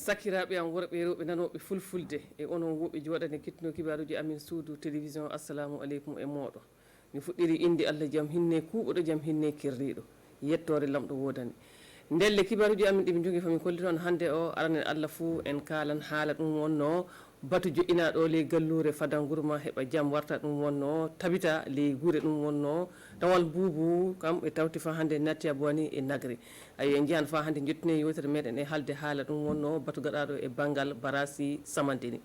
sakiraaɓe am worɓe rewɓe nanoɓe fulfulde e onon woɓɓe jooɗane kettino kibaruji amin suudu télévision assalamu aleykum e mooɗon mi fuɗɗiri inde Allah jaam hinne kuuɓoɗo jaam hinne kirriɗo yettore lamɗo wodani ndelle kibaruji amin ɗiɓe jogui fami kolli toon hannde o aranen Allah fou en kalan haala ɗum wonno batu joƴƴinaɗo ley gallure Fadangurma heeɓa jaam warta ɗum wonno tabita ley guure ɗum wonno tawal buubu kam e tawti fa hannde Natia Boani e Nagri ayi en jiyan fa hannde jettine yewtere meɗen e haalde haala ɗum wonno batu gaɗaɗo e banggal Barasi Samandini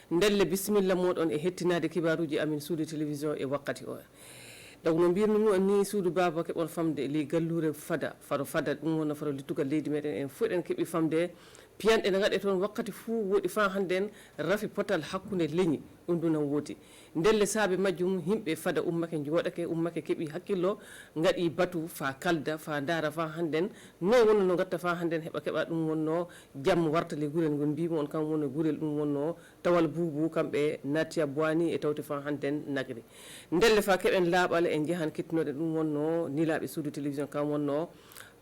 ndelle bisimilla moɗon e hettinade kibaruji amin suudu télévision e wakkati o donc no mbirnumi on ni suudu baba keɓon famde ley gallure faro fada ɗum wonno faro littugal leydi meɗen en fof eɗen keeɓi famde piyanɗe ne gaɗe toon wakkati fuu woɗi fa hannden rafi potal hakkunde leñi ɗum ɗum woodi ndelle saabe majjum yimɓe fada ummake jooɗake ummake keeɓi hakkillo gaɗi batu fa kalda fa daara fa hannden non wonno no gatta fa hannden heɓa keɓa ɗum wonno jaam wartale gurel ngol mbimi on kam wonno gurel ɗum wonno tawal buubu kamɓe Natia Boani e tawte fa hannden Nagri ndelle fa keɓen laaɓal en jeehan kettinoɗe ɗum wonno nilaɓe suudu télévision kam wonno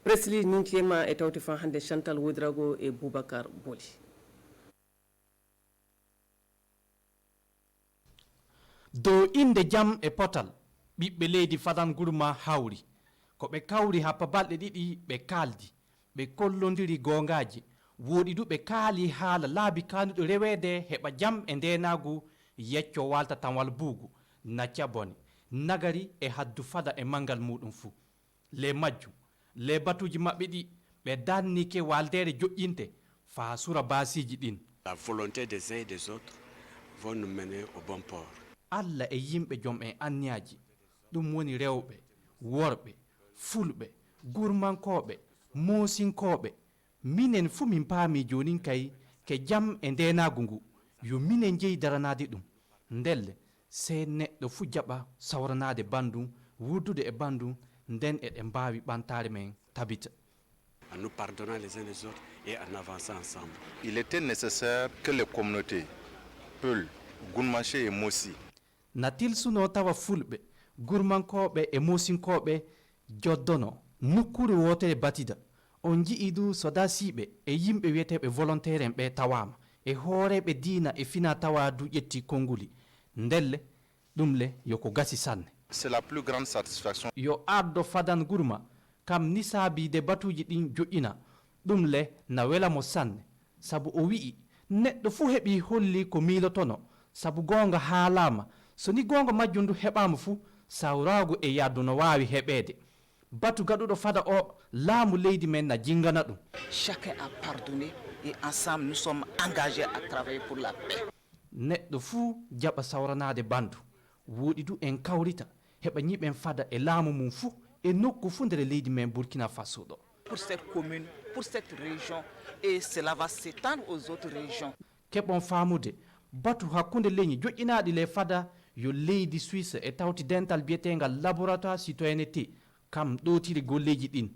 Presli Nintiema e tawte fa hannde Chantal Wodrago e Boubacar Boli dow inde jam e potal ɓiɓɓe leydi Fadangurma hawri ko ɓe kawri happa balɗe ɗiɗi ɓe kaldi ɓe kollodiri gongaji woɗi du ɓe kaali haala laabi kanuɗo rewede heɓa jam e ndenagu yecco walta tanwal buugu Natia Boani Nagari e haddu fada e mangal muɗum fuu le majjum le batuji maɓɓe ɗi ɓe dannike waldere joƴƴinte fa sura basiji ɗin. La volonté des uns et des autres vont nous mener au bon port. Allah e yimɓe joom en anniyaji ɗum woni rewɓe worɓe fulɓe gurmankoɓe mosinkoɓe minen fuu min paami jonin kay ke jam e ndenagu ngu yo minen jeeyi daranade ɗum ndelle sey neɗɗo fuu jaɓa sawranade bandum wurdude e bandum nden eɗen mbawi ɓantare men tabita. En nous pardonnant les uns les autres et en avançant ensemble. Il était nécessaire que les communautés Peul, Gourmanché et Mossi natil suno tawa fulɓe gurmankoɓe e mosinkoɓe joddono nukkure wotere batida on jii du soda siɓe e yimɓe wiyeteɓe volontaire en ɓe tawama e hooreɓe diina e fina tawa du ƴetti konnguli ndelle ɗum le yoko gasi sanne. C'est la plus grande satisfaction. Yo ardo Fadangurma kam ni saabide batuji ɗin joƴƴina ɗum le na welamo sanne sabu o wi'i neɗɗo fuu heɓi holli ko miilotono sabu gonga haalama so ni gonga majjum du heɓama fuu sawragu e yaddu no wawi heɓede batu gaɗuɗo fada o laamu leydi men na jingana ɗum. Chacun a pardonné et ensemble nous sommes engagés à travailler pour la paix. Neɗɗo fuu jaɓa sawranade bandu woɗi du en kawrita heɓa ñiɓen fada e laamu mum fuu e nokku fuu nder leydi men Burkina Faso ɗo. Pour cette commune, pour cette région et cela va s'étendre aux autres régions. Keɓon faamude batu hakkunde leñi joƴƴinaɗi le fada yo leydi Suisse e tawti dental biyetengal laboratoire citoyenneté kam ɗotiri golleji ɗin.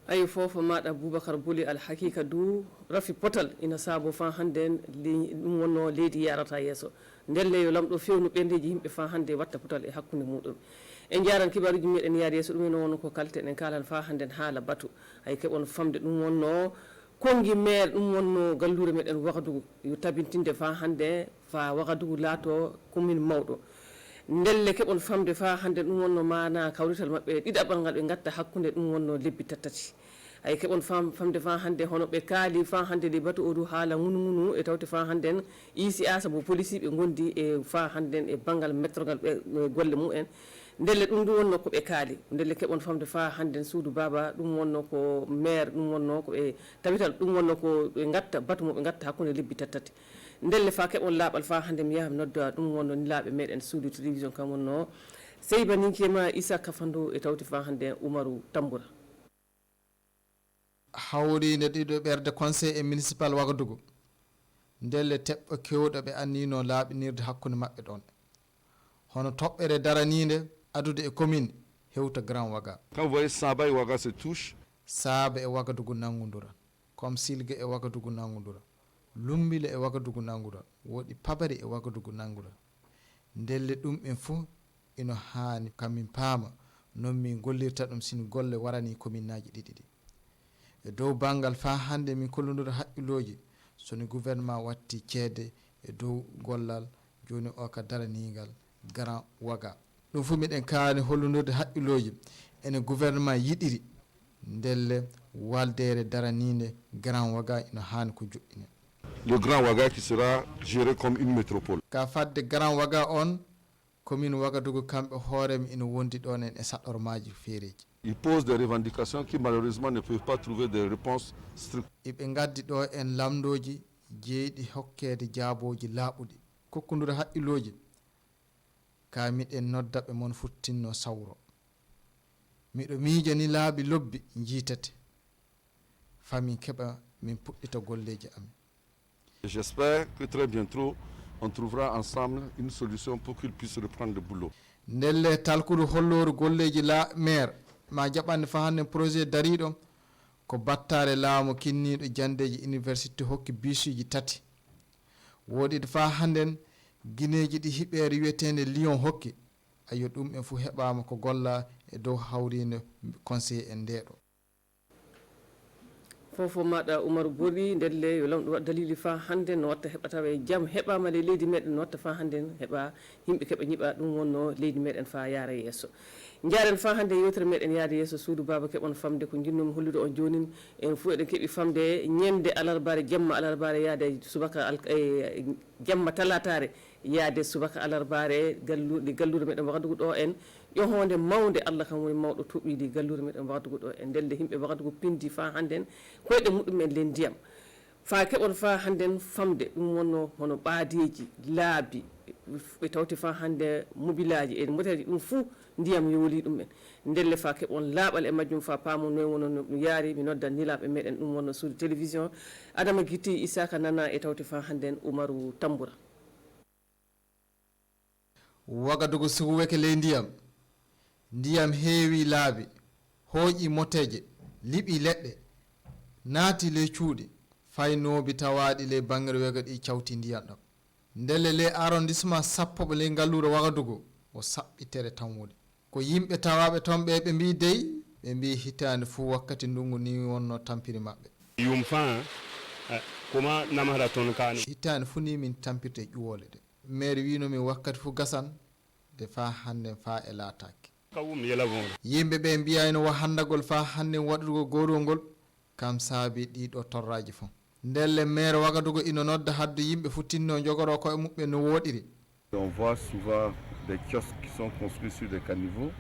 ayi fofo maɗa Boubacar Boli alhakika du rafi potal ina saabo fa hannde ɗum wonno leydi yarata yesso ndelle yo lamɗo fewnu ɓendeji yimɓe fa hannde watta potal e hakkunde muɗum en jaran kibaruji meɗen yaade yesso ɗum ene wonno ko kalten en kalan fa hannde haala batu hay keɓon famde ɗum wonno kongi maire ɗum wonno gallure meɗen Wagadugu yo tabintinde fa hannde fa Wagadugu laato commune mawɗo ndelle keɓon famde fa hannde ɗum wonno mana kawrital maɓɓe ɗiɗaɓal ngal ɓe gatta hakkunde ɗum wonno lebbi tattati ay keɓon famde fa hannde hono ɓe kaali fa hannde li batu oɗo haala ngunu e tawte fa hannden ICA sabu police ɓe gondi e fa hannden e banggal mettrogal ɓe golle mumen ndelle ɗum ɗum wonno ko ɓe kaali ndelle keɓon famde fa hannden suudu baba ɗum wonno ko maire ɗum wonno ko ɓe tawital ɗum wonno ko ɓe gatta batu mo ɓe gatta hakkunde lebbi tattati ndelle fa keɓon laaɓal fa hannde mi yaha mi nodda ɗum wonno nilaaɓe meɗen suudu télévision kam wonno Seyba Ninkema Issa Kafando e tawti fa hannde Oumarou Tamboura hawrinde ɗiɗo ɓerde conseil et municipal Wagadugu ndelle teɓɓo kewɗo ɓe annino laaɓinirde hakkunde maɓɓe ɗon hono toɓɓere daraninde adude e commune hewta Grand Ouaga. Quand vous voyez Saba et Ouaga se touchent, Saba e Wagadugu nangoduran comme Silgue e Wagadugu nangoduran Lumbile e Wagadugu nangoduran woɗi Pabari e Wagadugu nangoduran ndelle ɗum en fuu ino haani kamin paama non min gollirta ɗum sin golle warani commune aji ɗiɗi ɗi e dow bangal fa hande min kollodira haqqiloji soni gouvernement watti ceede e dow gollal joni o ka daranigal Grand Ouaga. ɗum fu miɗen kaani hollodurde haqqiloji ene gouvernement yiɗiri ndelle waldere daraninde Grand Ouaga ina hani ko joƴƴine. Le Grand Ouaga qui sera géré comme une métropole. Ka fadde Grand Ouaga on commune Ouagadougou kamɓe hoorema ina wondi ɗon en e saɗɗormaji feereji. Il pose des revendications qui malheureusement ne peuvent pas trouver des réponses strictes. iɓe gaddi ɗo en lamdoji jeyɗi hokkede jaaboji laaɓuɗi kokkodira haqqiloji ka miɗen noddaɓe mon futtinno sawro miɗo miija ni laaɓi lobbi jiitate famin keɓa min puɗɗita golleji amin. J'espère que très bientôt on trouvera ensemble une solution pour qu'il puisse reprendre le boulot. ndelle talkudu holloru golleji la maire ma jaɓande fa hande projet dariɗo ko battare laamu kinniɗo jandeji université hokki bisuji tati woɗiɗo fa hannden guineji ɗi hiɓere wiyetede Lyon hokki ayo ɗum en fu heɓama ko golla e dow hawrinde conseil en ndeɗo fofo maɗa Oumar Bory ndelle yo lamɗo waɗ dalili fa hande no watta heɓa tawa jaam heɓama le leydi meɗen no watta fa hande heɓa yimɓe keɓa ñiɓa ɗum wonno leydi meɗen fa yaara yesso jaren fa hande yewtere meɗen yaade yesso suudu baba keɓon famde ko jinnumi hollude on jonin en fuu eɗen keeɓi famde ñande alarbare jamma alarbare yaade subaka jamma talatare yaade subaka alarbare galluɗe meɗen Ouagadougou ɗo en ƴohonde mawde Allah kam woni mawɗo tuɓiɗi galluɗe meɗen Ouagadougou ɗo en ndelde himɓe Ouagadougou pindi fa hannden koyɗe muɗumen len ndiyam fa keɓon fa hannden famde ɗum wonno hono ɓaadeji laabi ɓe tawti fa hannde mobilaji e moteji ɗum fuu ndiyam yooli ɗumen ndelle fa keɓon laaɓal e majjum fa paamu noy wono no ɗum yaari mi noddan nilaɓe meɗen ɗum wonno suudu télévision Adama Guiti Isaka Nana e tawti fa hannden Oumarou Tamboura. Ouagadougou siko weke ley ndiyam heewi laabi hooƴi moteje liɓi leɗɗe naati ley cuuɗi faynoɓe tawaɗi ley bangre wega ɗi cawti ndiyam ɗam ndelle ley arrondissement sappoɓe ley ngallure Ouagadougou o saɓɓitere tan woni ko yimɓe tawaɓe toon ɓe ɓe mbi dey ɓe mbi hitande fuu wakkati ndungu ni wonno tampiri maɓɓe yum fa kuma namara toon kani hitande fuu ni min tampirte ƴuwole ɗe maire winomin wakkati fuu gasan de fa hande fa e laataki yimɓe ɓe mbiyayno wa handagol fa hande waɗugo gorol ngol kam saabi ɗiɗo torraji fof ndelle maire Ouagadougou ino nodda hadde yimɓe fu tinno jogoro koye muɓɓe no woɗiri. On voit souvent des kiosques qui sont construits sur des caniveaux.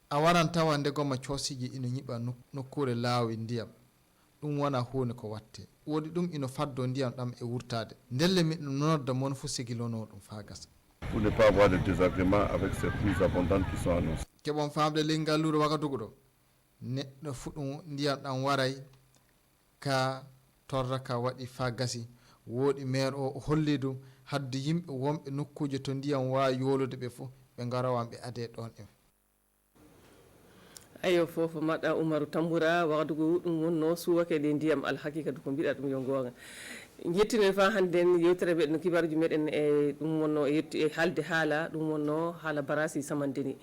a waran tawa ndegoma coosiji ino ñiɓa nokkure laawi ndiyam ɗum wona hunde ko watte woɗi ɗum ino faddo ndiyam ɗam e wurtade ndelle miɗo nodda mon fu sigilono ɗum fa gasa Pour ne pas avoir de désagrément avec ces pluies abondantes qui sont annoncées. keɓon famde ley ngallure Ouagadougou ɗo neɗɗo fu ɗum ndiyam ɗam waray ka torra ka waɗi fa gasi woɗi maire o holli ɗum hadde yimɓe wonɓe nokkuje to ndiyam wawi yolude ɓe fof ɓe garawan ɓe ade ɗon en ayo fofo maɗa Oumarou Tamboura Ouagadougou ɗum wonno suwake ɗe ndiyam alhaqiqa ko mbiɗa ɗum yo gonga jettinen fa hannden yewtere meɗen kibaruji meɗen e ɗum wonno yetti e haalde haala ɗum wonno haala barasi samandeni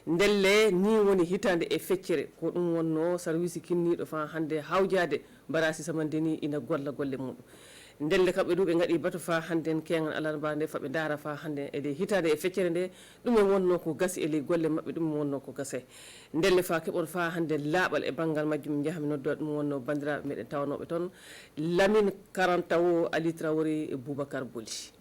ndelle ni woni hitande e feccere ko ɗum wonno service kinniɗo fa hande hawjade barasi samandeni ina golla golle muɗum ndelle kamɓe ɗum ɓe gaɗi bato fa hannden kegal alarba nde faɓe daara fa hande ede hitande e feccere nde ɗum en wonno ko gasi e ley golle mabɓe ɗum wonno ko gase ndelle fa keɓon fa hande laaɓal e banggal majjum jahami noddoa ɗum wonno bandiraɓe meɗen tawanoɓe toon Lamine Karantawo Ali Traoré e Boubacar Boli.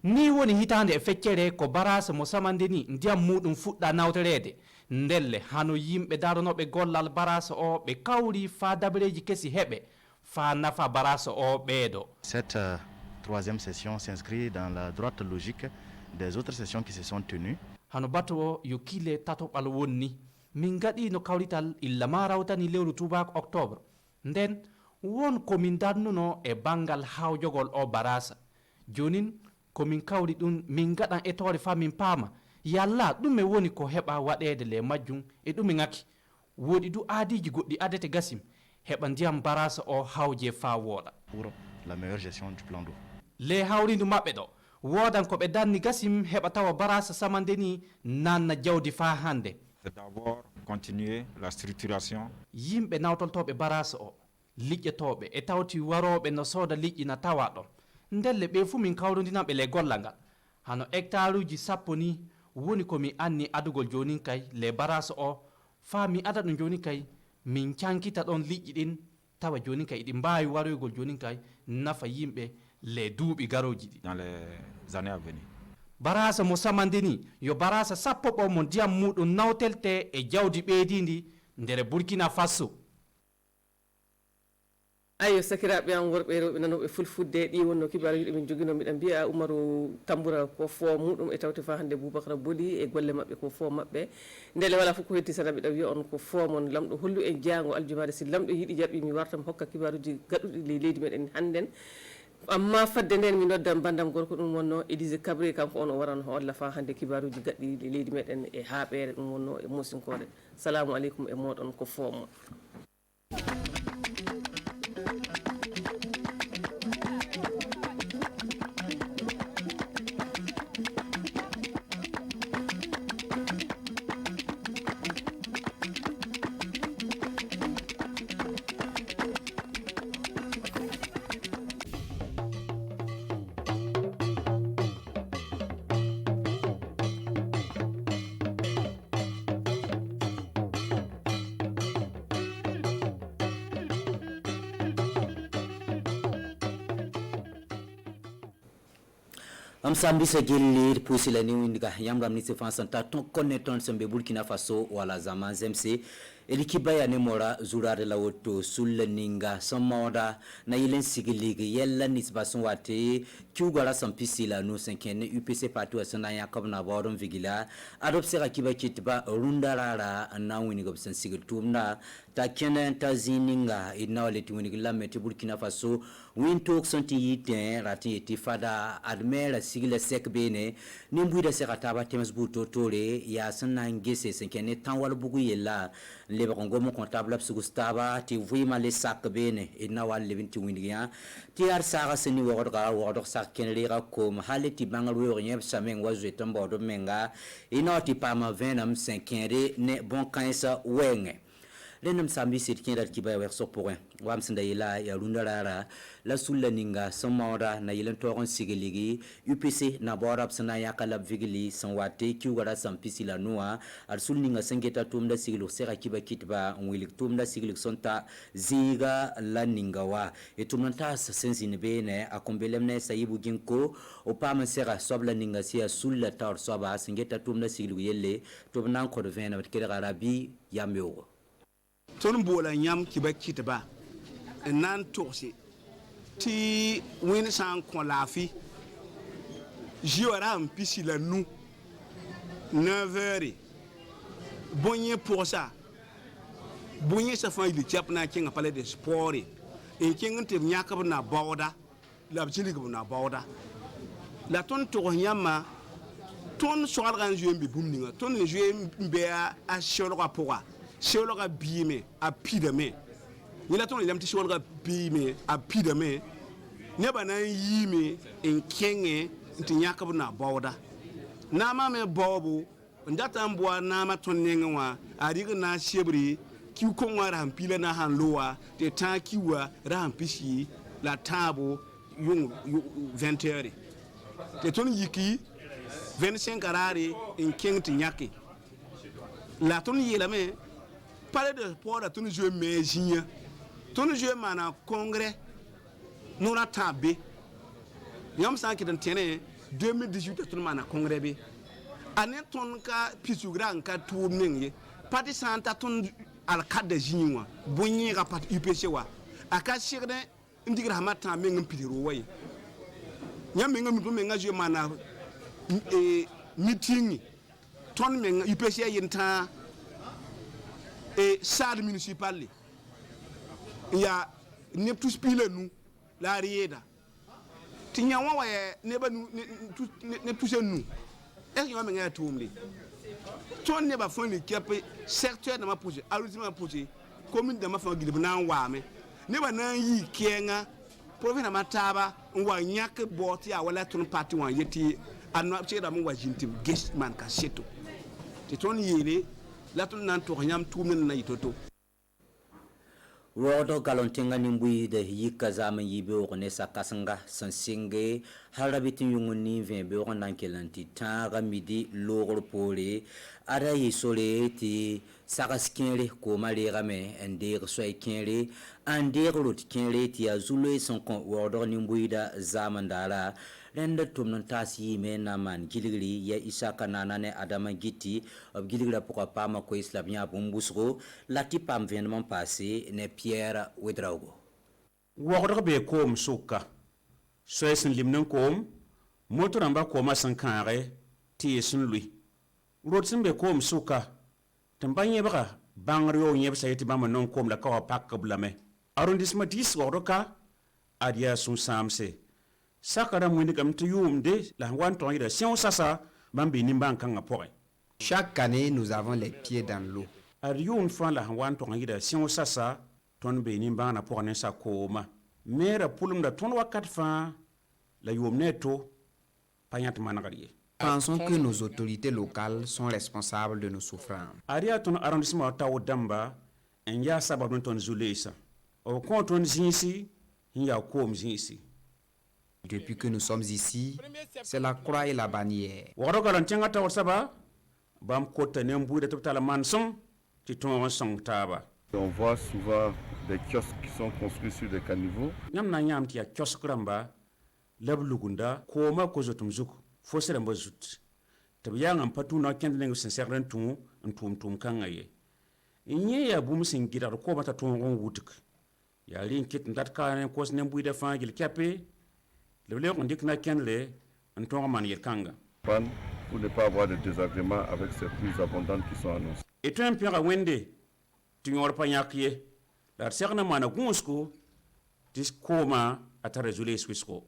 ni woni hitande e feccere ko barasa mo samande ni ndiyam muɗum fuɗɗa nawterede ndelle hano yimɓe daranoɓe gollal barasa o ɓe kawri fa dabareji kesi heɓe fa nafa barasa o ɓeeɗo. Cette troisième session s'inscrit dans la droite logique des autres sessions qui se sont tenues. hano bato o yo kile tatoɓal wonni min gaɗi no kawrital illa ma rawtani lewru tubako octobre nden won komin darnuno e bangal hawjogol o barasa jonin komin kawri ɗum min gaɗan etore fa min paama yalla ɗume woni ko heɓa waɗede le majjum e ɗumi ngaki woɗi du aadiji goɗɗi adete gasim heɓa ndiyam barasa o hawje fa wooɗa pour la meilleure gestion du plan d'eau. le hawrindu maɓɓe ɗo wodan ko ɓe danni gasim heɓa tawa barasa samande ni nanna jawdi fa hande C'est d'abord continuer la structuration. Yimɓe nawtoltoɓe barasa o liƴƴetoɓe e tawti waroɓe no sooda liƴƴi na tawa ɗon ndelle ɓe fuu min kawrodinaɓe le gollal ngal hano hectare uji 10 ni woni komi anni adugol joni kay le barasa o fa mi ada ɗum joni kay min cankita ɗon liƴƴi ɗin tawa joni kay ɗi mbawi waroygol joni kay nafa yimɓe le duuɓi garoji ɗi dans les années à venir. barasa mo samandini yo barasa 10 mo ndiyam muɗum nawtelte e jawdi ɓeydidi ndere Burkina Faso. ayo sakiraɓe an worɓe rewɓe nanoɓe fulfulde ɗi wonno kibaruji ɗumin joguino miɗen mbiya Umaru Tamboura ko fo muɗum e tawte fa hande Boubacara Boli e golle mabɓe ko fo mabɓe ndele wala fof ko heddi sana mbiɗa wiya on ko fo mon lamɗo hollu en jeyango aljumade si lamɗo yiiɗi jaɓɓi mi wartam hokka kibaruji gaɗuɗi le leydi meɗen hannden amma fadde nden mi noddam bandam gorko ɗum wonno Élise Cabré kanko on o waran holla fa hande kibaruji gaɗɗi le leydi meɗen e haaɓere ɗum wonno e musinkore. Salamu aleykum e moɗon ko fo mon. am sambi sa gellir pusi la ni windiga yamram ni se fansanta ton konneton sembe Burkina Faso wala zaman zemse elikiba ya ne mora zurare la woto sulle ninga somoda na yilen sigiligi yella nisbason wate kiugara sampisi la no senkene UPC parti wasana yakob na bodon vigila adopsera kiba kitba rundarara na winiga bsan sigil tumna ta kenen ta zininga inawleti winigila meti Burkina Faso wintok santi yiten rati tifada admera sigila sekbene nimbuida sekataba temesbuto tole ya sanna ngese senkene tanwal bugu yella leba kongomo comptable absugustaba ti vima le sak bene inawal lebinti windiya ti ar saga seni wodo sak kenlera kom haleti bangal wo nyeb sameng wazu tambodo menga inoti pama venam 5 ne bon kansa wenge lenum sambi sitkin kiba werso point wam sinda ila ya rundarara la sulla ninga samora na yilen toron sigiligi UPC na borab sana yakala vigili sanwate kiugara sampisi la noa ar sulninga sengeta tumda sigilu sera kiba kitba wilik tumda sigilu sonta ziga la ninga wa etumanta sensine bene akombelemne sayibu ginko opama sera sobla ninga sia sulla tar soba sengeta tumda sigilu yelle tumnan ko de vena batkere arabi yamyo ton bola nyam kiba kitba nan toxi ti win san kon lafi jiwara mpisi la nu 9h bonye pour ça bonye sa fa il tiap na kinga palais de sport en kinga te nyaka na bawda la bjili na bawda la ton to nyama ton soal ran jouer mbi bumninga ton le jouer mbe a shologa poa shologa bime a pidame ni la ton le lamti shologa bime a pidame ne bana yime en kenge nti nyaka na bawda na ma me bobu ndata mbwa na ma ton nenga adiga na shebri ki ko ngara hampila na hanloa te ta kiwa ra hampishi la tabo yung 20h te ton yiki 25 arari en kengti nyaki la ton yela me parler de sport ton jeu mejinya ton jeu mana congrès nora tabe yam sanki dan tene 2018 ton mana congrès be ane ton ka pisugra nka tourning parti santa ton al cadre jinwa bonyi ka parti UPC wa aka shirne ndigra hamata mengam pitiro way nyam mengam jeu mana meeting ton men UPC yenta et salle municipale ya ne tous pile nous la rieda tinya wa ne ba ne tous nous est-ce que men ya tumli ton ne ba fon le kepe secteur de ma projet arrondissement projet commune de ma fon gidib na wa me ne ba na yi kenga province na mataba wa nyak boti a wala ton parti wa yeti anno cheda mo wa jintim guest man ka seto te ton yele la tõnd na n tog yãmb tʋʋm ne na yɩ to-to Rodo galontenga nimbui de yika zama yibe ne sakasenga sansinge harabitin yunguni vembe o nankelanti tanga midi logor pole ara yisole ti sakaskenle ko malera me ende soy kenle ande rot kenle ti azulu son kon rodo nimbui da zamandala renda tumnon tasi me naman giligri ya isaka nanane adama giti ob giligra pourquoi pas ma ko islamia bumbusro lati pam venement passé ne Pierre Wedraugo wogdo be kom suka soysin limnen kom motoramba koma san kare ti sun lui rodsin be kom suka tambanye baka bangrio nyeb sayiti bama non kom la ka pak blame arrondissement 10 wogdo ka adia sun samse sakara mwini kam tu yumde la wan ton ida si on sasa bambi nimban kanga pore. Chaque année nous avons les pieds dans l'eau. Ariun fan la wan ton ida si on sasa ton be nimban na pore ne sa koma. Mera pulum da ton wakat fa la yumneto payat managariye. Pensons que nos autorités locales sont responsables de nos souffrances. Aria ton arrondissement tawo damba en ya sababu ton zulesa. Au compte zinsi ya kom zinsi. Depuis que nous sommes ici, c'est la croix et la bannière. On voit souvent des kiosques qui sont construits sur des caniveaux. Le lait on dit que n'a qu'un lait, un ton manier kanga. Pour ne pas avoir de désagréments avec ces pluies abondantes qui sont annoncées. Et tu es un peu à Wende, tu n'auras pas yakié. La serna mana gunsko, discoma à ta résoluer Swissco.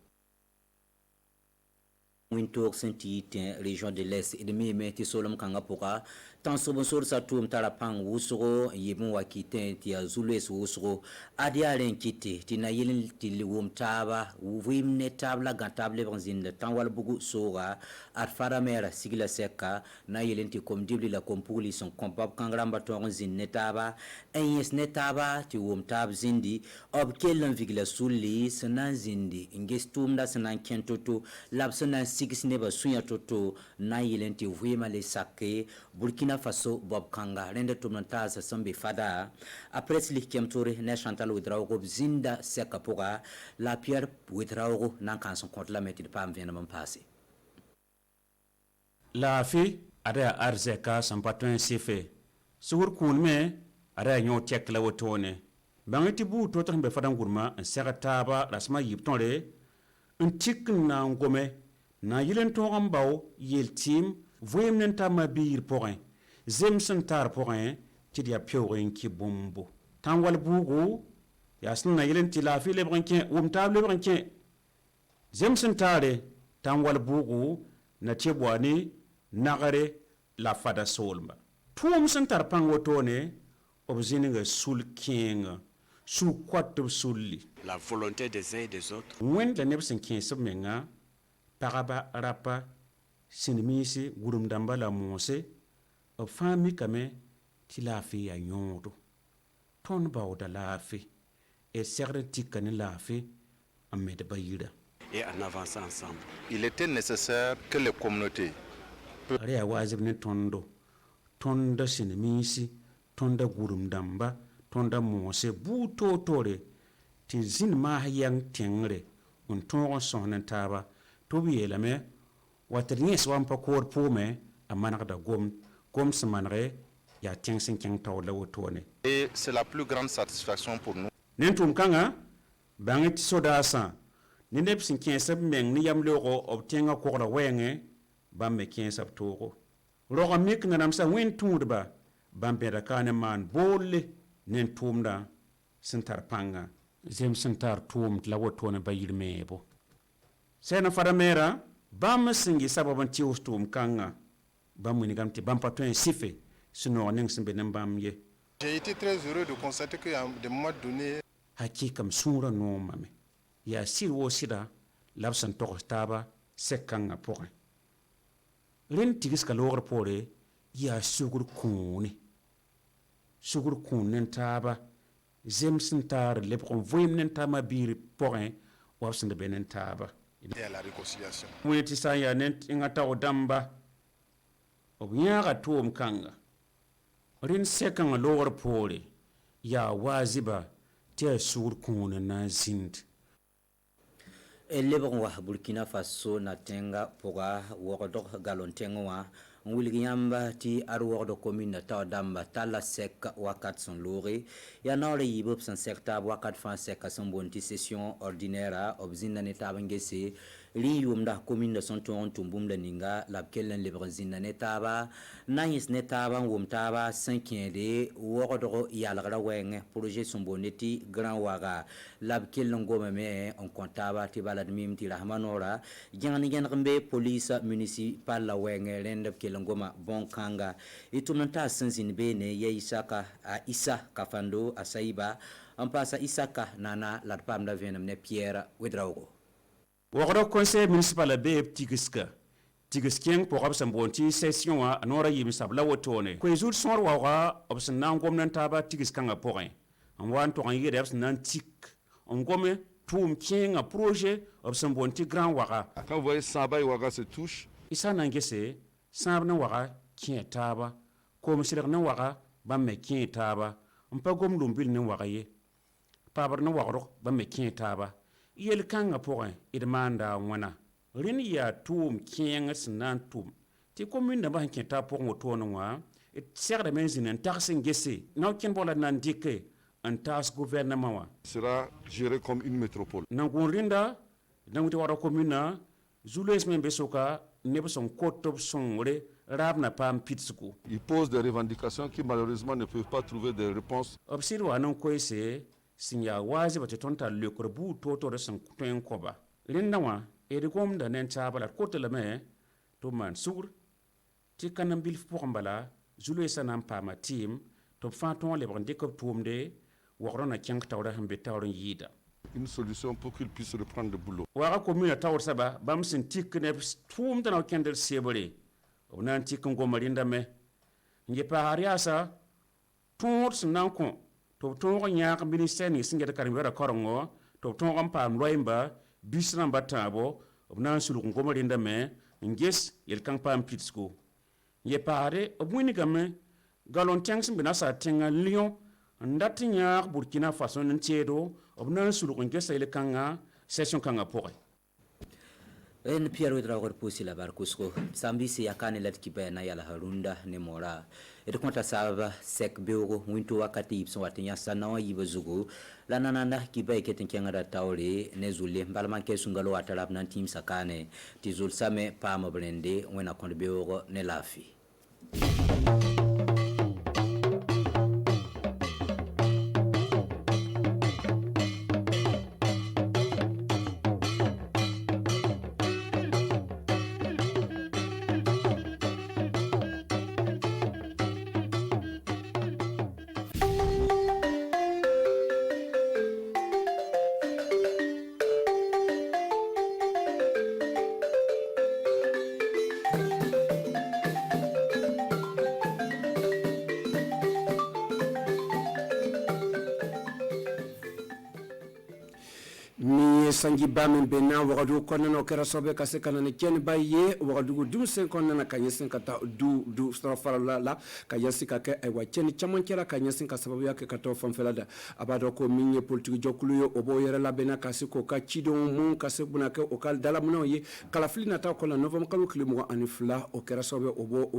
Wintour Saint-Tite, région de l'Est, et de Mimeti Solom Kangapura, tant sobonsor sa toum tarapang wusro, yebon wakiten, tia zulwes wusro, adia renkite, tina yelin tiliwum taba, wim netabla gantable benzin de tanwal bugu sora, at faramera sigla seka, na yelin ti komdibli la kompuli son kompap kangramba toronzin netaba, en yes netaba, ti wum tab zindi, ob kellen vigla suli, senan zindi, ingestum da senan kentoto, labsenan sigisneba sunya toto na yelenti vuima le sake Burkina Faso Bob Kanga rende tumnanta sa sambe fada après slik kemtore na Chantal Wedraugo zinda sekapoga la Pierre Wedraugo nan kan son compte la mettre pas vient de passer la fi ada arzeka sampaton sife sur kunme ada nyo tek la wotone bangati bu to tan be fadan gurma en serataba rasma yiptonre un tik na ngome na yilen togam baw yel tim voyem nen tama bir point zem sentar point ti dia piorin ki bombo tan wal bugu yasna na yilen ti la fi le brinquin um table brinquin zem sentare tan wal bugu na ti boani nagare la fada solma tum sentar pangotone obzininga sul kinga su kwat sulli la volonté des uns et des autres when la nebsen kin submenga paraba rapa sinimisi gurum damba la mose o fami kame ti la fi ya nyodo ton bawda la fi et serre tikane la fi amed bayida et en avançant ensemble il était nécessaire que les communautés ria wazib ne tonda sinimisi tonda gurum damba tonda mose buto tore ti zin ma yang tengre un ton son taba to bi la me watri swam pa kor pome amana da gom semanre ya tengsen keng taw la wotone et c'est la plus grande satisfaction pour nous nentum kanga bangit soda sa ni nep sin ken sab meng ni yam lego obtenga ko da wenge bamme ken sab toko roga mik na nam sa wen tudba bambe da kane man bolle nen tumda sentar panga zem sentar tum la wotone bayir mebo sena faramera bam singi sababan ti ustum kanga bam ni gamti bam patun sife sino nen simbe nan bam ye j'ai été très heureux de constater que à des moments donnés hakikam sura no mame ya sir wo sida labsan to taba sekanga porin ren tigis ka logor pore ya sugur kuni sugur kun nen taaba zemsin tar le kon voyim nen tama bir point wabsin de benen taaba et à la réconciliation. weti sa ya nen inga taw damba o nyaga tuom kanga rin sekan lowar pole ya waziba te sugur kun na zind lebon wa Burkina Faso na tenga poga wodo galon tenga nguligi yamba ti arwodo commune ta damba tala sek wakat son lori ya nore yibop san sekta wakat fan sek son bonti session ordinaire obzinna ne tabangese li yumda commune son ton tumbum la ninga la kellen lebrinzina ne taba nayis ne taba wum taba 5e wodo yalgra wenge projet son boneti grand waga la kellen goma me on comptaba ti balad mim ti rahmanora jangani genrembe police municipal la wenge lende ngoma bon kanga itumnanta sanzin bene ya isaka a isa kafando a saiba ampasa isaka nana latpam da venam ne pierre wedraogo wogro conseil municipal be tigiskien pour absam bonti session a nora yim sabla wotone ko jour sor waga obsan nan gomnan taba tigiskanga point on wan to ngi def nan tik on gome tum kien a projet obsan bonti grand waga quand vous voyez Samba et Waga se touchent isa nangese sabna waga kien taba ko misir na waga ba me kien taba mpa gom lumbil ne waga ye pabar na wagro ba me kien taba yel kanga point idmanda wana rin ya tum kien snan tum ti commune na ba kien ta pour moto no wa et serre men zinen taxen gesse na kien bola nan dike un tas gouvernement wa sera géré comme une métropole. Nangun rinda nanguti wara commune na Zulus men besoka nebson kotop sonre rabna pam pitsku. Ils posent des revendications qui malheureusement ne peuvent pas trouver des réponses. Obsiru anon koise sinya wazi batetonta le korbu toto de san kutoyen koba. Rindawa edegom da nen chabala kotela me to man sur ti kanam bil pokambala Zulus nan pama team to fanton le bandikop tumde worona kyank tawra hambe tawron yida. Une solution pour qu'ils puissent reprendre le boulot. Wara commune tawr saba bam sin tik ne tum dana kendel sebore onan tik ngoma rinda me nge pa hariasa tour nan kon to tongo nyaak ministère ni singe de karimera korongo to tongo pam loimba bisran batabo onan sulu ngoma rinda me nges yel kan pam pitsko nge pare obwini game galon tanks binasa tenga lion ndati nyaak Burkina Faso ntiedo obnan sulu ngesa ile kanga session kanga pore en Pierre Wedragor pusi la barkusko sambisi yakane lat kibena yala harunda ne mora et konta sava sek beogo winto wakati ipso watinya sana yibazugo la nananda kibai keten kyanga tawle ne zulle balman ke sungalo watalab nan tim sakane tizul same pa mabrende wena konde beogo ne lafi sangi bamen bena wagadu konna kera sobe kase kanane ken baye wagadu dum sen konna kanye sen kata du strafala la kanye sika ke e wa ken chamon kera kanye sen ka sababu yake kata famfelada abado ko minye politique jokulu yo obo yere la bena kase ko ka chido mun kase buna ke o kal dala muno ye kala flina ta ko la novem kalu klimo anifla o kera sobe obo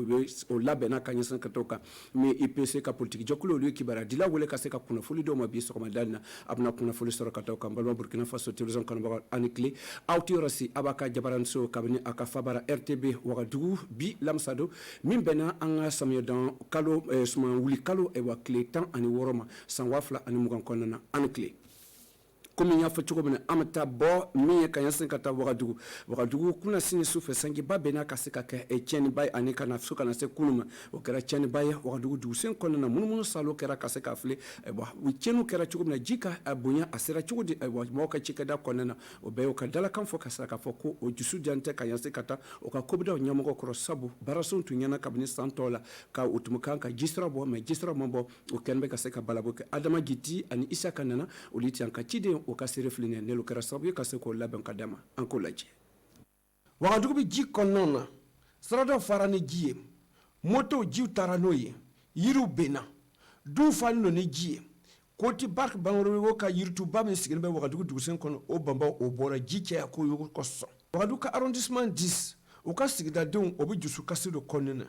o la bena kanye sen katoka mi IPC ka politique jokulu yo kibara dila wole kase ka kuna fuli do ma bi so ko madalna abna kuna fuli so katoka mbalo Burkina Faso tourism kanaba anikle autirasi abaka jabaranso kabini aka fabara RTB wagadugu bi lamsado min bena anga samyo dan kalo suma wuli kalo e wa clé temps ani woroma san wafla ani mugan konana anikle komi n y'a fɔ cogo min na an bɛ taa bɔ min ye ka ɲɛsin ka taa wagadugu kuna sini su fɛ sanjiba bɛn n'a ka se ka kɛ tiɲɛniba ye ani kana so kana se kunun ma o kɛra tiɲɛniba ye wagadugu dugusen kɔnɔna na munumunu salo kɛra ka se ka fili tiɲɛniw kɛra cogo min na ji ka bonya a sera cogo di mɔgɔw ka cikɛda kɔnɔna na o bɛɛ y'o ka dalakan fɔ ka sira k'a fɔ ko o dusu jan tɛ ka ɲɛsin ka taa o ka kobidaw ɲɛmɔgɔ kɔrɔ sabu baarasenw tun ɲɛna kabini san tɔw la ka o tun kan ka jisira bɔ mɛ jisira ma bɔ o kɛlen bɛ ka se ka balabo kɛ adama jiti ani isaka nana olu ti an ka ciden o ka seere filinen n'olu kɛra sababu ye ka se k'o labɛn ka d'a ma an k'o lajɛ wagadugu bɛ ji kɔnɔnaw na saradaw fara ni ji ye motow jiw taara n'o ye yiriw benna duw falen don ni ji ye koti bark bangoro ka yirituba min sigilen bɛ wagadugu dugusen kɔnɔ o banbaw o bɔra ji cɛya ko yogo kɔsɔn wagadugu ka arrondissement 10 o ka sigidadenw o bɛ dusu kasi do kɔnɔna na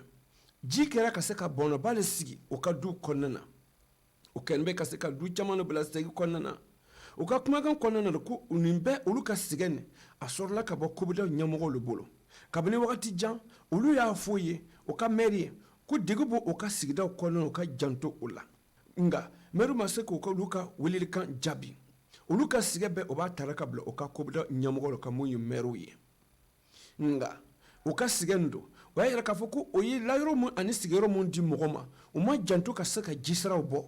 ji kɛra ka se ka bɔnɔba le sigi o ka du kɔnɔna na o kɛlen bɛ ka se ka du caman bila segi kɔnɔna na o ka kumakan kɔnɔna na ko nin bɛɛ olu ka sɛgɛn a sɔrɔla ka bɔ kobidaw ɲɛmɔgɔw le bolo kabini wagati jan olu y'a fɔ ye o ka mɛri ye ko degu bɔ o ka sigidaw kɔnɔna o ka janto o la nga mɛriw ma se k'o ka olu ka welelikan jaabi olu ka sɛgɛ bɛɛ o b'a tara ka bila o ka kobidaw ɲɛmɔgɔw la ka mun ye mɛriw ye nga o ka sɛgɛn don o y'a yira k'a fɔ ko o ye layɔrɔ mun ani sigiyɔrɔ mun di mɔgɔ ma o ma janto ka se ka jisiraw bɔ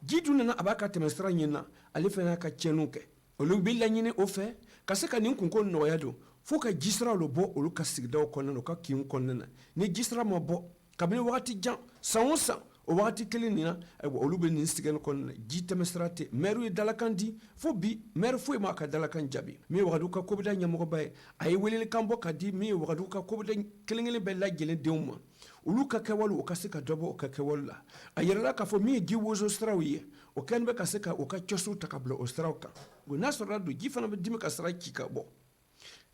ji dun nana a b'a ka tɛmɛsira ɲinina ale fana y'a ka tiɲɛniw kɛ olu bɛ laɲini o fɛ ka se ka nin kunko nɔgɔya don fo ka jisiraw le bɔ olu ka sigidaw kɔnɔna na o ka kinw kɔnɔna na ni jisira ma bɔ kabini wagati jan san o san o wagati kelen nin na ayiwa olu bɛ nin sɛgɛn kɔnɔna na ji tɛmɛsira tɛ mɛriw ye dalakan di fo bi mɛri foyi ma a ka dalakan jaabi min ye wagadugu ka kobida ɲɛmɔgɔba ye a ye welelikan bɔ ka di min ye wagadugu ka kobida kelen kelen bɛɛ lajɛlen denw ma olu ka kɛwale o ka se ka dɔ bɔ o ka kɛwale la a yɛrɛla k'a fɔ min ye ji woso siraw ye o kɛlen bɛ ka se ka o ka cɔsiw ta ka bila o siraw kan n'a sɔrɔla don ji fana bɛ dimi ka sira ci ka bɔ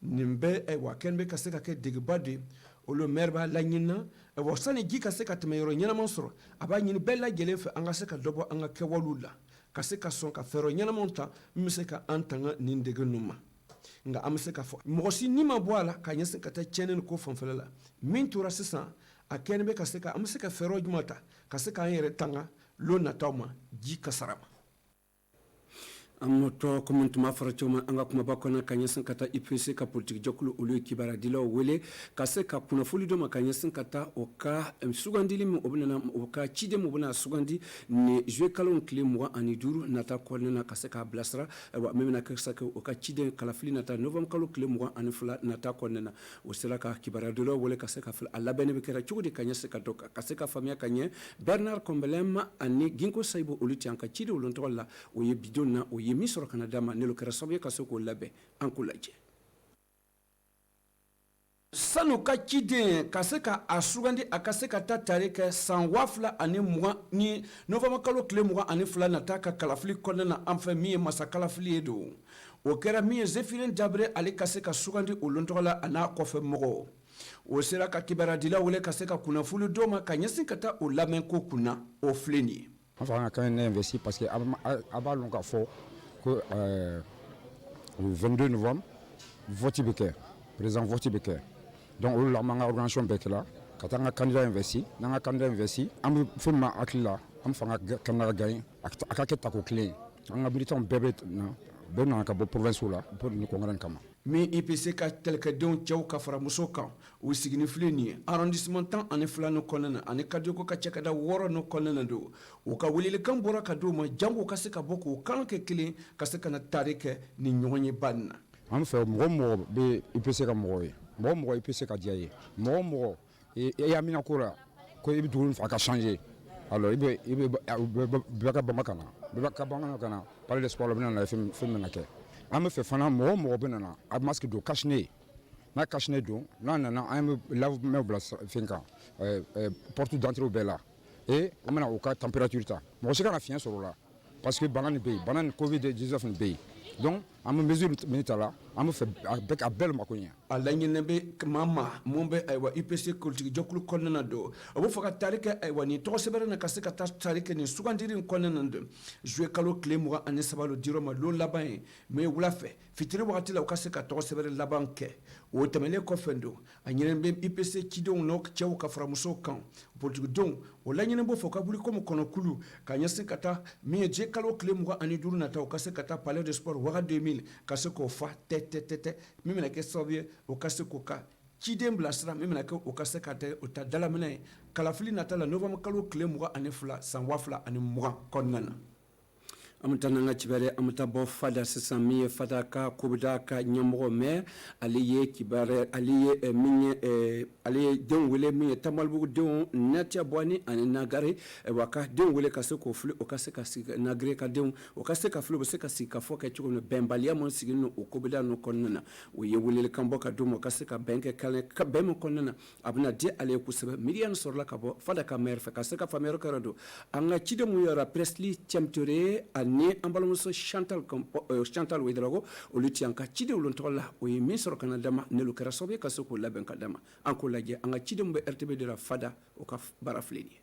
nin bɛɛ ayiwa kɛlen bɛ ka se ka kɛ degeba de olu mɛri b'a laɲinina ayiwa sani ji ka se ka tɛmɛ yɔrɔ ɲɛnama sɔrɔ a b'a ɲini bɛɛ lajɛlen fɛ an ka se ka dɔ bɔ an ka kɛwalew la ka se ka sɔn ka fɛɛrɛ ɲɛnamaw ta min bɛ se ka an tanga nin dege ninnu ma nka an bɛ se ka fɔ mɔgɔ si ni ma bɔ a la ka ɲɛsin ka taa tiɲɛni ni ko fanfɛla la min tora sisan a kɛlen bɛ ka se ka an bɛ se ka fɛɛrɛw jumɛn ta ka se k'an yɛrɛ tanga lon nataw ma ji kasara ma an tɔ komi tun b'a fɔra cogo min an ka kumaba kɔnɔ ka ɲɛsin ka taa IPC ka politique jɛkulu olu ye kibaruya wele ka se ka kunnafoni dɔ ma ka ɲɛsin ka taa o ka sugandili min o bɛna o ka ciden min o bɛna sugandi ni juillet kalo tile 25 nata kɔnɔna na ka se k'a bilasira ayiwa min bɛna kɛ sa o ka ciden kalafili nata novembre kalo tile 22 nata kɔnɔna na o sera ka kibaruya dɔ wele ka se ka a labɛnni bɛ kɛra cogo di ka ɲɛsin ka dɔ ka se ka faamuya ka ɲɛ Bernard Kombelem ani Ginko Sayibo olu ti an ka ciden olu tɔgɔ la o ye bidon na o ye min sɔrɔ kana d'a ma n'olu kɛra sababu ye ka se k'o labɛn an k'o lajɛ sanu ka ciden ka se ka a sugandi a ka se ka taa tare kɛ san 2020 ni novembre kalo tile 22 nata ka kalafili kɔnɔna na an fɛ min ye masa kalafili ye don o kɛra min ye Zéphirine Diabré ale ka se ka sugandi o lon tɔgɔ la a n'a kɔfɛ mɔgɔ o sera ka kibaruya dila wele ka se ka kunnafoni d'o ma ka ɲɛsin ka taa o lamɛn ko kunna o filɛ nin ye enfin quand on investit parce que avant l'on a fait que le 22 novembre vote beke président vote beke donc on a manga organisation beke là quand on a candidat investi on a candidat investi on fait ma akila on fait un candidat gagné akake tako clé on a militant bébé na bena ka bo province là pour ni kongran kama min IPC ka kɛlɛkɛdenw cɛw ka fara musow kan o sigini filɛ nin ye arrondissement 10 ani 2 no kɔnɔna na ani kadiko ka cɛkɛda 6 no kɔnɔna na don o ka welelikan bɔra ka d'o ma jango ka se ka bɔ k'o kan kɛ kelen ka se ka na tari kɛ ni ɲɔgɔn ye ba nin na an fɛ mɔgɔ mɔgɔ bɛ IPC ka mɔgɔ ye mɔgɔ mɔgɔ IPC ka diya ye mɔgɔ mɔgɔ e y'a mina ko la ko i bɛ dugu fa ka changer alors i bɛ ka bama kana bɛ ka bama kana parler d'espoir la bɛna na fɛn min na kɛ an bɛ fɛ fana mɔgɔ mɔgɔ bɛ nana a masque don cache-nez n'a cache-nez don n'a nana an bɛ lave-mains bila fɛn kan porte d'entrée bɛɛ la et an bɛna o ka température ta mɔgɔ si kana fiɲɛ sɔrɔ o la parce que bana nin bɛ yen bana nin Covid 19 nin bɛ yen donc an bɛ mesure min ta la an bɛ fɛ a bɛɛ le mako ɲɛ. a laɲininen bɛ maa maa mun bɛ ayiwa IPC politique jɛkulu kɔnɔna na don a b'o fɔ ka taari kɛ ayiwa nin tɔgɔ sɛbɛnni na ka se ka taa taari kɛ nin sugandili in kɔnɔna na don juillet kalo tile 23 lo dir'o ma lon laban ye mais wula fɛ fitiri wagati la u ka se ka tɔgɔ sɛbɛnni laban kɛ o tɛmɛnen kɔfɛ don a ɲininen bɛ IPC cidenw n'o cɛw ka fara musow kan politique denw o laɲininen b'o fɔ ka wuli komi kɔnɔkulu ka ɲɛsin ka taa min ye juillet kalo tile 25 nata u ka se ka taa palais de sport waga 2000 ka se k'o fa tɛtɛtɛtɛ min bɛna kɛ sababu ye o ka se k'o ka ciden bilasira min bɛna kɛ o ka se ka o ta dalaminɛ ye kalafili nata la novembre kalo tile 22 san 2020 kɔnɔna na. an bɛ taa n'an ka kibaruya an bɛ taa bɔ fada sisan min ye fada ka kobida ka ɲɛmɔgɔ mais ale ye kibaruya ale ye min ye ale ye denw wele min ye Tamalibugu denw Natia Buwani ani Nagare wa ka denw wele ka se k'o fili o ka se ka sigi Nagare ka denw o ka se ka fili o bɛ se ka sigi ka fɔ kɛ cogo min bɛnbaliya min sigilen don o kobida ninnu kɔnɔna na o ye welelikan bɔ ka d'u ma o ka se ka bɛn kɛ ka bɛn min kɔnɔna na a bɛna di ale ye kosɛbɛ miiriya nin sɔrɔla ka bɔ fada ka maire fɛ ka se ka faamuyali kɛ don an ka ciden mun yɔrɔ Presley Tiamtore ni an balimamuso Chantal Ouedraogo olu ti an ka cidenw olu tɔgɔ la o ye min sɔrɔ kana dama n'olu kɛra sababu ye ka se k'o labɛn ka dama an k'o lajɛ an ka cidenw bɛ RTB de la fada o ka baara filɛ nin ye.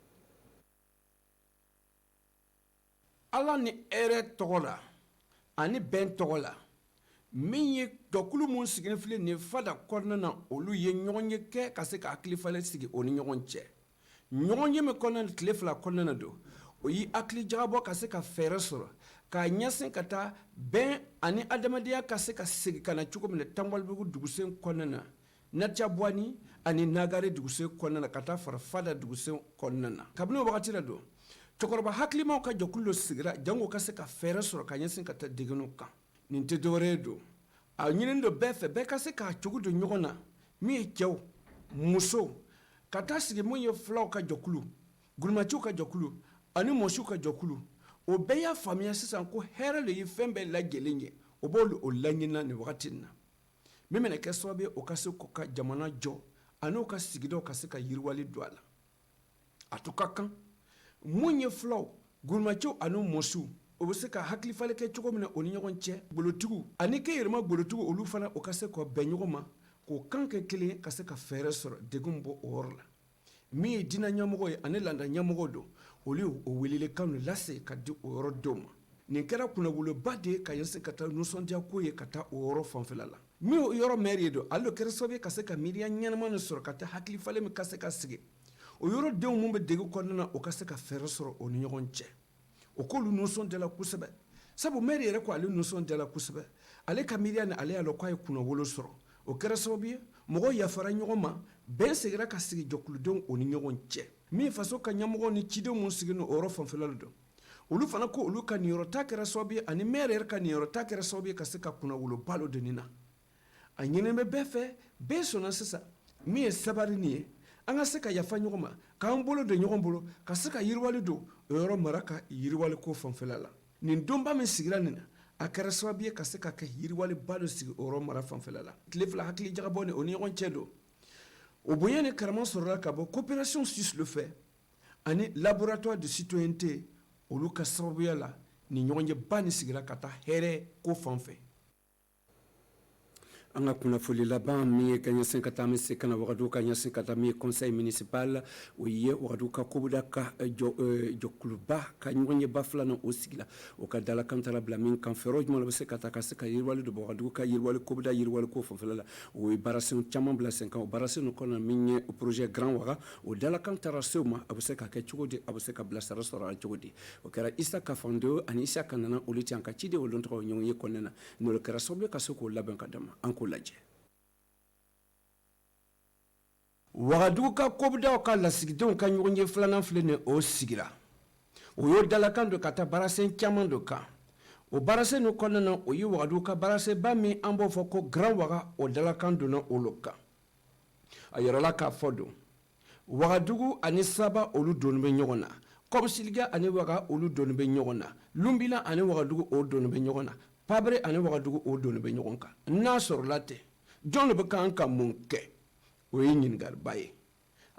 Ala ni hɛrɛ tɔgɔ la ani bɛn tɔgɔ la min ye jɛkulu mun sigilen filɛ nin ye fada kɔnɔna na olu ye ɲɔgɔn ye kɛ ka se ka hakili falen sigi o ni ɲɔgɔn cɛ ɲɔgɔn ye min kɔnɔna na tile 2 kɔnɔna na don o yi hakili jagabɔ ka se ka fɛɛrɛ sɔrɔ ka ɲɛsin ka taa bɛn ani adamadenya ka se ka segin ka na cogo min na Tamalibugu dugusen kɔnɔna na Natia Buwani ani Nagare dugusen kɔnɔna na ka taa fara fada dugusen kɔnɔna na kabini o wagati la don cɛkɔrɔba hakilimaw ka jɛkulu dɔ sigira jango ka se ka fɛɛrɛ sɔrɔ ka ɲɛsin ka taa degeninw kan nin tɛ dɔwɛrɛ ye don a ɲinini don bɛɛ fɛ bɛɛ ka se k'a cogo don ɲɔgɔn na min ye cɛw musow ka taa sigi mun ye filaw ka jɛkulu gulumaciw ka jɛkulu ani mɔsiw ka jɛkulu o bɛɛ y'a faamuya sisan ko hɛrɛ de ye fɛn bɛɛ lajɛlen ye o b'olu o laɲinina nin wagati in na min bɛna kɛ sababu ye o ka se k'o ka jamana jɔ ani o ka sigidaw ka se ka yiriwali don a la a to ka kan mun ye filaw gulumaciw ani mɔsiw o bɛ se ka hakili falen kɛ cogo min na o ni ɲɔgɔn cɛ golotigiw ani kɛ yɛrɛma golotigiw olu fana o ka se k'o bɛn ɲɔgɔn ma k'o kan kɛ kelen ye ka se ka fɛɛrɛ sɔrɔ degun bɔ o yɔrɔ la min ye diinɛ ɲɛmɔgɔ ye ani laada ɲɛmɔgɔ don olu ye o welelekan de lase ka di o yɔrɔ dɔw ma nin kɛra kunnawoloba de ye ka ɲɛsin ka taa nisɔndiya ko ye ka taa o yɔrɔ fanfɛla la min o yɔrɔ maire ye don ale de kɛra sababu ye ka se ka miiriya ɲɛnama nin sɔrɔ ka taa hakili falen min ka se ka sigi o yɔrɔ denw mun bɛ dege kɔnɔna na o ka se ka fɛɛrɛ sɔrɔ o ni ɲɔgɔn cɛ o k'olu nisɔndiyala kosɛbɛ sabu maire yɛrɛ ko ale nisɔndiyala kosɛbɛ ale ka miiriya ni ale y'a lɔn k'a ye kunnawolo sɔrɔ o kɛra sababu ye mɔgɔw yafara ɲɔgɔn ma bɛn segira ka sigi jɛkuludenw o ni ɲɔgɔn cɛ min faso ka ɲɛmɔgɔ ni cidenw mun sigilen o yɔrɔ fanfɛla la don olu fana ko olu ka niyɔrɔta kɛra sababu ye ani maire yɛrɛ ka niyɔrɔta kɛra sababu ye ka se ka kunnawoloba dɔ don nin na a ɲininen bɛ bɛɛ fɛ bɛɛ sɔnna sisan min ye sabari nin ye an ka se ka yafa ɲɔgɔn ma k'an bolo don ɲɔgɔn bolo ka se ka yiriwali don o yɔrɔ mara ka yiriwali ko fanfɛla la nin donba min sigira nin na a kɛra sababu ye ka se ka kɛ yiriwaliba dɔ sigi o yɔrɔ mara fanfɛla la tile 2 hakili jagabɔ ni o ni ɲɔgɔn cɛ don o bonya ni karama sɔrɔla ka bɔ coopération suisse le fait ani laboratoire de citoyenneté olu ka sababuya la ni ɲɔgɔn ye ba ni sigira ka taa hɛrɛ ko fanfɛ an ka kunnafoni laban min ye ka ɲɛsin ka taa an bɛ se ka na wagadu ka ɲɛsin ka taa min ye conseil municipal o ye wagadu ka kobuda ka jɔkuluba ka ɲɔgɔn ye ba filanan o sigila o ka dalakan taara bila min kan fɛɛrɛ jumɛn bɛ se ka taa ka se ka yiriwali don wagadu ka yiriwali kobuda yiriwali ko fanfɛla la o ye baarasen caman bila sen kan o baarasen ninnu kɔnɔna min ye projet grand waga o dalakan taara se o ma a bɛ se ka kɛ cogo di a bɛ se ka bilasira sɔrɔ a la cogo di o kɛra isa kafando ani isa kanana olu ti an ka ciden olu tɔgɔ ɲɔgɔn ye kɔnɔna na n'olu kɛra sababu ye ka se k'o labɛn ka dama an k'o lajɛ wagadugu ka kobidaw ka lasigidenw ka ɲɔgɔn ye filanan filɛ nin o sigira o y'o dalakan don ka taa baarasen caman dɔ kan o baarasen nin kɔnɔna na o ye wagadugu ka baarasenba min an b'o fɔ ko grand waga o dalakan donna olu kan a yɛrɛla k'a fɔ don wagadugu ani saba olu donni bɛ ɲɔgɔn na kɔbisiliga ani waga olu donni bɛ ɲɔgɔn na lumbila ani wagadugu o donni bɛ ɲɔgɔn na pabere ani wagadugu o donni bɛ ɲɔgɔn kan n'a sɔrɔla tɛ jɔn de bɛ kan ka mun kɛ o ye ɲininkaliba ye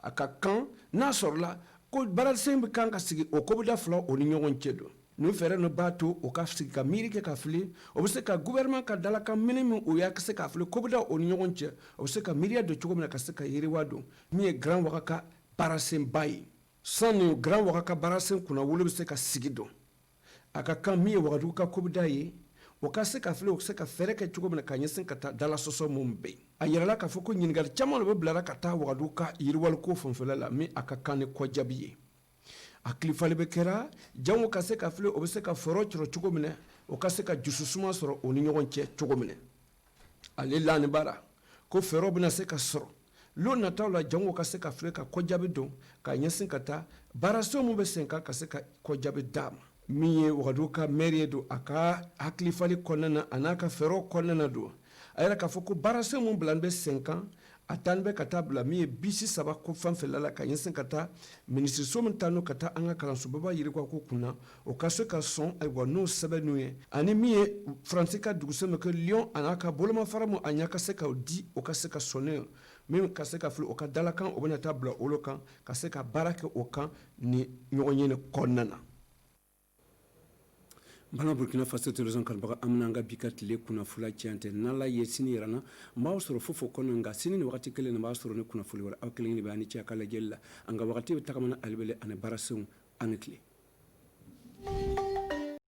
a ka kan n'a sɔrɔla ko baarasen bɛ kan ka sigi o kobuda fila o ni ɲɔgɔn cɛ don no fɛrɛ no b'a to o ka sigi ka miiri kɛ ka fili o bɛ se ka gouvernement ka dalakan minɛ min o y'a se ka fili kobida o ni ɲɔgɔn cɛ o bɛ se ka miiriya don cogo min na ka se ka yiriwa don min ye grand waga ka baarasenba ye sani grand waga ka baarasen kunna wolo bɛ se ka sigi dɔn a ka kan min ye wagadugu ka kobida ye o ka se ka fili o se ka fɛrɛ kɛ cogo min na ka ɲɛsin ka taa dala sɔsɔ mun bɛ yen a yɛrɛla k'a fɔ ko ɲininkali caman de bɛ bilara ka taa wagadugu ka yiriwaliko fanfɛla la min a ka kan ni kɔjaabi ye a kilifali bɛ kɛra jango ka se ka fili o bɛ se ka fɛɛrɛw cɔrɔ cogo min na o ka se ka dususuma sɔrɔ o ni ɲɔgɔn cɛ cogo min na ale lani bara ko fɛɛrɛw bɛna se ka sɔrɔ lo nataw la jango ka se ka fili ka kɔjaabi dɔn ka ɲɛsin ka taa baarasenw min bɛ sen kan ka se ka kɔjaabi d'a ma min ye wagadugu ka maire ye don a ka hakilifali kɔnɔna na a n'a ka fɛɛrɛw kɔnɔna na don a yɛrɛ k'a fɔ ko baarasen min bilani bɛ sen kan a taani bɛ ka taa bila min ye bisi saba ko fanfɛla la ka ɲɛsin ka taa minisiriso min taa n'o ka taa an ka kalansobaba yiriwa ko kunna o ka se ka sɔn ayiwa n'o sɛbɛn n'u ye ani min ye faransi ka dugusen min kɛ lyon a n'a ka bolomafara min a ɲɛ ka se ka di o ka se ka sɔn ne min ka se ka fili o ka dalakan o bɛna taa bila olu kan ka se ka baara kɛ o kan ni ɲɔgɔn ɲini kɔnɔna na bana burkina faso television kanubaga an bɛna an ka bi ka tile kunnafoliya tiɲɛ tɛ n'ala ye sini yɛrɛ na n b'aw sɔrɔ fofo kɔnɔ nka sini ni wagati kelen na n b'a sɔrɔ ni kunnafoli wɛrɛ aw kelen de bɛ ani cɛ a ka lajɛli la an ka wagati bɛ tagamana alibele ani baarasenw ani tile